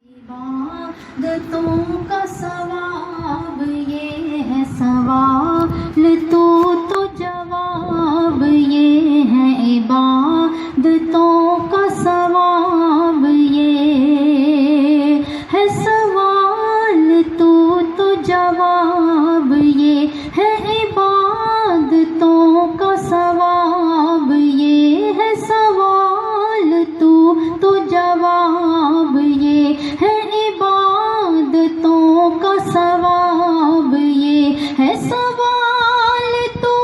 عبادتوں کا ثواب یہ ہے سوال تو جواب یہ ہے عبادتوں کا ثواب یہ ہے سوال تو جواب یہ ہے عبادتوں کا ثواب یہ ہے سوال تو جواب یہ ہے عبادتوں کا ثواب یہ ہے سوال تو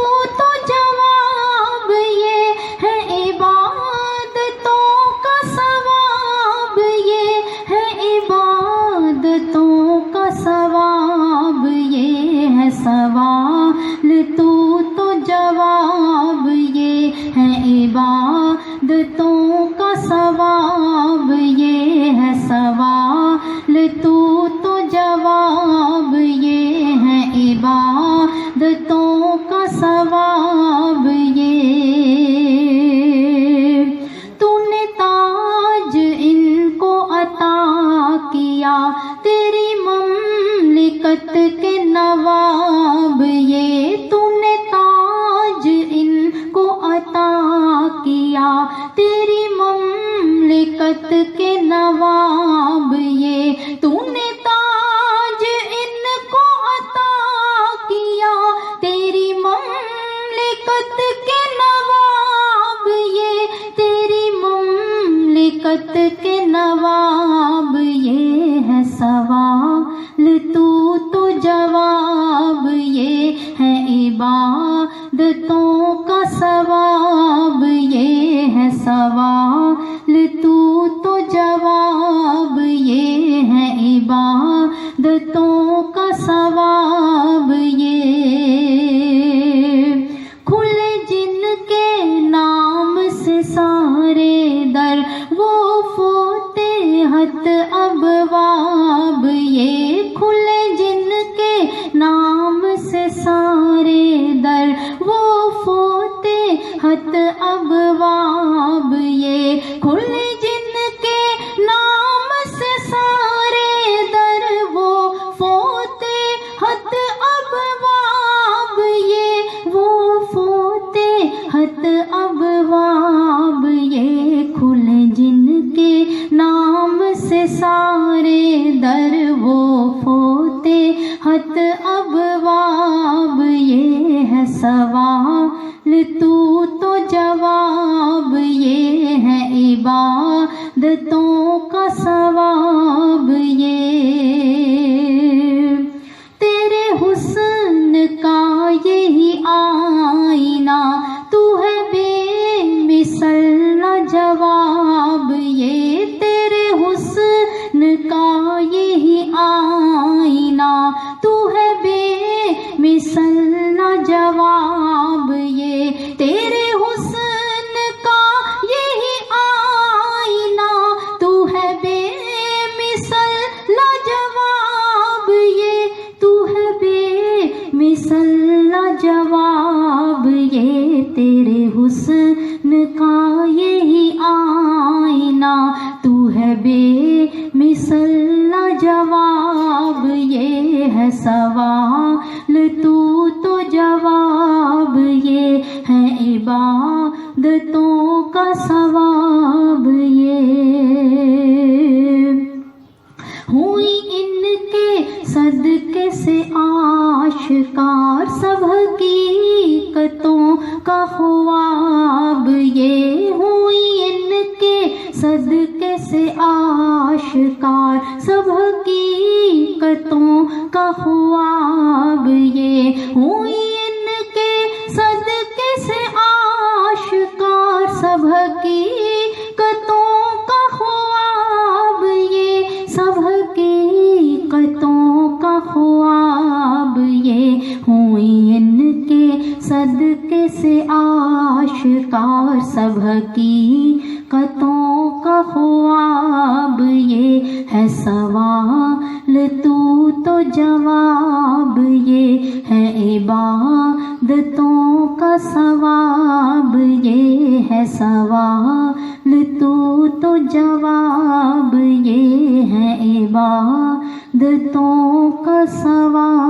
جواب یہ ہے عبادتوں کا ثواب یہ ہے عبادتوں کا ثواب یہ ہے سوال تو جواب یہ ہے عبادتوں کا ثواب یہ ہے سوال تو جواب یہ ہے عبادتوں کا ثواب یہ تو نے تاج ان کو عطا کیا تیری مملکت کے نواب یہ تو نے تاج ان کو عطا کیا تیری مملکت کے نواب یہ تو نے تاج ان کو عطا کیا تیری مملکت کے نواب یہ تیری مملکت کے نواب یہ ہے سوال تو جواب یہ ہے عبادتوں کا ثواب یہ ہے سوال تو جواب یہ ہے عبادتوں کا ثواب یہ کھلے جن کے نام سے سارے در وہ فتحت ابواب یہ کھلے جن کے نام سے سارے در وہ فتحت ابواب یہ کھلے جن کے نام سے سارے در وہ فتحت ابواب یہ وہ فتحت ابواب یہ کھلے جن کے نام سے سارے در وہ فتحت ابواب یہ ہے سوال تو جواب یہ ہے عبادتوں کا ثواب یہ تیرے حسن کا یہی آئینہ تو ہے بے مثل جواب یہ تیرے حسن کا یہی آئینہ تو ہے بے مثل جواب یہ تیرے حسن کا یہی آئینہ تو ہے بے مثل جواب یہ تو ہے بے مثل جواب یہ تیرے حسن کا یہی آئینہ تو ہے بے مثل جواب یہ ہے سوال تو جواب یہ ہے عبادتوں کا ثواب یہ ہوئی ان کے صدقے سے آشکار سب حقیقتوں کا خواب یہ ہوئی ان کے صدقے سے آشکار سب حقیقتوں کا خواب یہ ہوئی ان کے صدقے سے آشکار سب حقیقتوں کا خواب یہ سب حقیقتوں کا خواب یہ ہوئی ان کے صدقے سے آشکار سب حقیقتوں کا خواب یہ ہے سوال تو جواب یہ ہے عبادتوں کا ثواب یہ ہے سوال تو جواب یہ ہے عبادتوں کا سوال